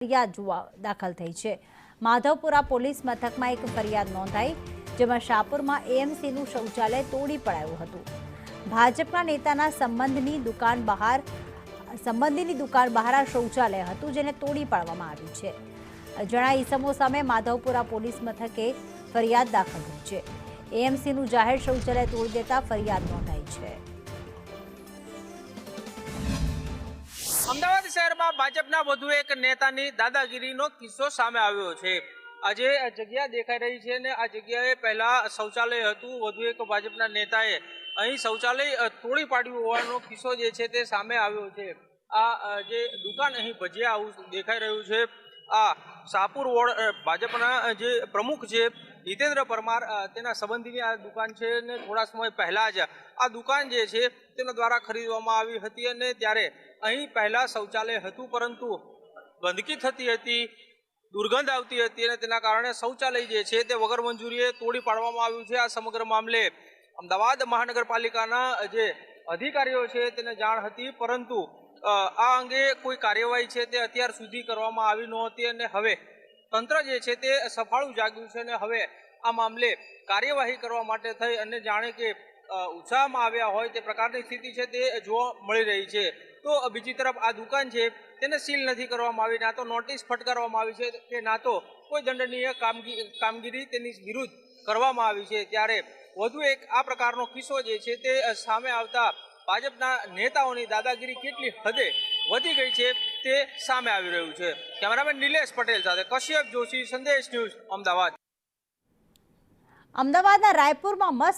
ફરિયાદ દાખલ થઈ છે। માધવપુરા પોલીસ મથકમાં એક ફરિયાદ નોંધાઈ, જેમાં શાહપુરમાં એએમસીનું શૌચાલય તોડી પડાયું હતું। ભાજપના નેતાના સંબંધીની દુકાન બહાર આ શૌચાલય હતું, જેને તોડી પાડવામાં આવ્યું છે। અજાણ્યા ઈસમો સામે માધવપુરા પોલીસ મથકે ફરિયાદ દાખલ થઈ છે। એએમસીનું જાહેર શૌચાલય તોડી દેતા ફરિયાદ નોંધાઈ છે। અમદાવાદ શહેરમાં ભાજપના વધુ એક નેતાની દાદાગીરીનો કિસ્સો સામે આવ્યો છે। આજે જગ્યા દેખાઈ રહી છે ને આ જગ્યાએ પહેલા શૌચાલય હતું। વધુ એક ભાજપના નેતાએ અહીં શૌચાલય તોડી પાડ્યું હોવાનો કિસ્સો જે છે તે સામે આવ્યો છે। આ જે દુકાન અહીં ભજીયા હાઉસ દેખાઈ રહ્યું છે, આ શાહપુર વોર્ડ ભાજપના જે પ્રમુખ છે જીતેન્દ્ર પરમાર, તેના સંબંધીની આ દુકાન છે ને થોડા સમય પહેલા જ આ દુકાન જે છે તેના દ્વારા ખરીદવામાં આવી હતી અને ત્યારે અહીં પહેલા શૌચાલય હતું, પરંતુ ગંદકી થતી હતી, દુર્ગંધ આવતી હતી અને તેના કારણે શૌચાલય જે છે તે વગર મંજૂરીએ તોડી પાડવામાં આવ્યું છે। આ સમગ્ર મામલે અમદાવાદ મહાનગરપાલિકાના જે અધિકારીઓ છે તેને જાણ હતી, પરંતુ આ અંગે કોઈ કાર્યવાહી છે તે અત્યાર સુધી કરવામાં આવી નહોતી અને હવે તંત્ર જે છે તે સફાળું જાગ્યું છે અને હવે આ મામલે કાર્યવાહી કરવા માટે થઈ અને જાણે કે ઉત્સાહમાં આવ્યા હોય તે પ્રકારની સ્થિતિ છે તે જોવા મળી રહી છે। તો બીજી તરફ આ દુકાન છે તેને સીલ નથી કરવામાં આવી, ના તો નોટિસ ફટકારવામાં આવી છે કે ના તો કોઈ દંડનીય કામગીરી તેની વિરુદ્ધ કરવામાં આવી છે। ત્યારે વધુ એક આ પ્રકારનો કિસ્સો જે છે તે સામે આવતા ભાજપના નેતાઓની દાદાગીરી કેટલી હદે વધી ગઈ છે તે સામે આવી રહ્યું છે। કેમેરામેન નિલેશ પટેલ સાથે કશ્યપ જોશી, સંદેશ ન્યૂઝ, અમદાવાદ। અમદાવાદના રાયપુરમાં મસ્ત